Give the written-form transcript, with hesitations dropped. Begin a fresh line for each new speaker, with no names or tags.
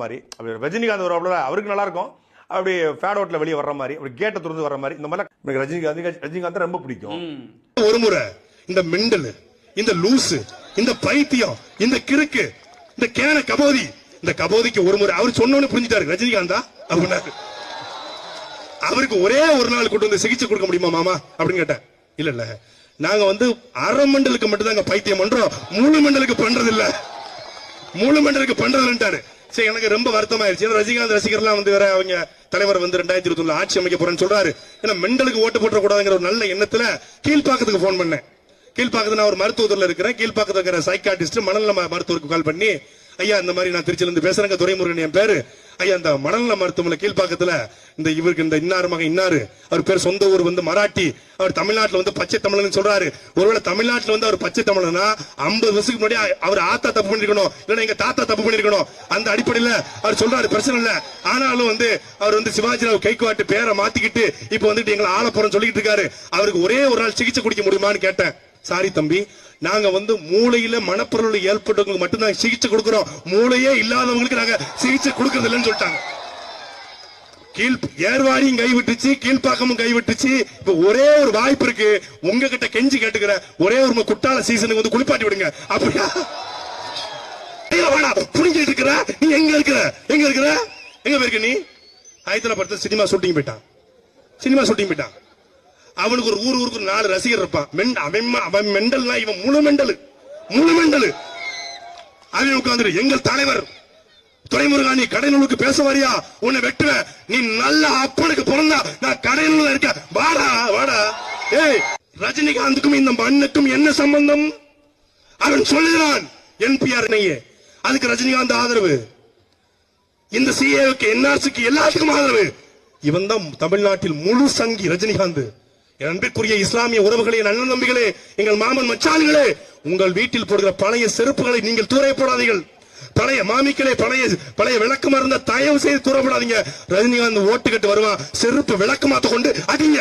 மாதிரி அப்படி ரஜினிகாந்த் வருவாப்புல அவருக்கு நல்லா இருக்கும். அப்படி ஃபேட் அவுட்ல வெளியே வர்ற மாதிரி அப்படி கேட்ட துறந்து வர்ற மாதிரி இந்த மாதிரி எனக்கு ரஜினிகாந்த் ரொம்ப பிடிக்கும்.
ஒரு முறை இந்த மெண்டல், இந்த லூசு, இந்த பைத்தியம், இந்த கிறுக்கு, இந்த கேன கபோதி, இந்த கபோதிக்கு ஒரு முறை அவர் சொன்னோன்னு புரிஞ்சுட்டாரு ரஜினிகாந்தா அப்படின்னாரு. அவருக்கு ஒரே ஒரு நாள் கொண்டு வந்து சிகிச்சை கொடுக்க முடியுமா மாமா அப்படின்னு கேட்டேன். இல்ல இல்ல நாங்க அரை மண்டலுக்கு மட்டும் தாங்க பைத்தியம் பண்றோம், முழு மண்டலுக்கு பண்றது இல்ல, முழு மண்டலுக்கு பண்றது இல்லட்டாரு. சரி, எனக்கு ரொம்ப வருத்தமாயிருச்சு. ரஜினிகாந்த் ரசிகர்லாம் வேற அவங்க தலைவர் 2021 ஆட்சி அமைக்க போறேன்னு சொல்றாரு. ஏன்னா மெண்டலுக்கு ஓட்டு போட்ட கூடாதுங்கிற ஒரு நல்ல எண்ணத்துல கீழ்பாக்கத்துக்கு போன் பண்ணேன். கீழ்பாக்கத்துல நான் ஒரு மருத்துவத்துல இருக்கிறேன். கீழ்பாக்கத்துல இருக்கிற சைக்காட்டிஸ்ட் மனநல மருத்துவருக்கு கால் பண்ணி, ஐயா இந்த மாதிரி நான் திருச்சியில இருந்து பேசுறேங்க, துரைமுருகன் என் பேரு. ஐயா இந்த மனநல மருத்துவமனை கீழ்பாக்கத்துல இந்த இவருக்கு இந்த இன்னாரு மகன் இன்னாரு, அவர் பேர் சொந்த ஊர் மராட்டி, அவர் தமிழ்நாட்டுல பச்சை தமிழன் சொல்றாரு. ஒருவேளை தமிழ்நாட்டுல அவர் பச்சை தமிழனா 50 வருஷத்துக்கு முன்னாடி அவர் ஆத்தா தப்பு பண்ணிருக்கணும், இல்லன்னா எங்க தாத்தா தப்பு பண்ணிருக்கணும். அந்த அடிப்படையில அவர் சொல்றாரு பிரச்சனை இல்ல. ஆனாலும் அவர் சிவாஜிராவ் கைக்குவாட்டு பேரை மாத்திக்கிட்டு இப்ப எங்களை ஆள போறோம் சொல்லிட்டு இருக்காரு. அவருக்கு ஒரே ஒரு நாள் சிகிச்சை குடிக்க முடியுமான்னு கேட்டேன். சாரி தம்பி, நாங்க மூளையில மனப்பொருள் ஏற்பட்டவங்களுக்கு மட்டும்தான் சிகிச்சை கொடுக்கிறோம், மூளையே இல்லாதவங்களுக்கு நாங்க சிகிச்சை கொடுக்கறது இல்லைன்னு சொல்லிட்டாங்க. ஏர்வாடியும் கைவிட்டுச்சு, கீழ்பாக்கமும் கைவிட்டுச்சு. இப்ப ஒரே ஒரு வாய்ப்பு இருக்கு, உங்ககிட்ட கெஞ்சி கேட்டுக்கிற ஒரே ஒரு குட்டால சீசனுக்கு குளிப்பாட்டி விடுங்க. அப்படியா புரிஞ்சிட்டு இருக்கிற நீ? எங்க இருக்கிற எங்க போயிருக்க நீ? ஹைதராபாத் சினிமா ஷூட்டிங் போயிட்டான். அவனுக்கு ஒரு ஊருக்கு 4 ரசிகர் இருப்பான். அவன் மெண்டல், இவன் முழு மெண்டல். அவன் உட்கார்ந்து எங்கள் தலைவர் துரைமுருகா நீ கடைநூலுக்கு பேச வரியா, உன்னை வெட்டுவேன், நீ நல்ல அப்பனுக்கு பிறந்தா நான் கடைநூல இருக்க, வாடா. ஏய், ரஜினிகாந்துக்கும் இந்த மண்ணுக்கும் என்ன சம்பந்தம்? அவன் சொல்லுகிறான் என்பிஆர் அதுக்கு ரஜினிகாந்த் ஆதரவு, இந்த சிஏவுக்கு என்ஆர்சிக்கு எல்லாத்துக்கும் ஆதரவு. இவன் தான் தமிழ்நாட்டில் முழு சங்கி ரஜினிகாந்த். அன்பிற்குரிய இஸ்லாமிய உறவுகளே, நல்ல நம்பிகளே, எங்கள் மாமன் மச்சான்களே, உங்கள் வீட்டில் போடுகிற பழைய செருப்புகளை நீங்கள் தூர போடாதீர்கள். பழைய மாமிக்களே, பழைய விளக்கு மருந்த தயவு செய்து தூரப்படாதீங்க. ரஜினிகாந்த் ஓட்டு கட்டு வருவான், செருப்பு விளக்கு மாத்த கொண்டு அடிங்க.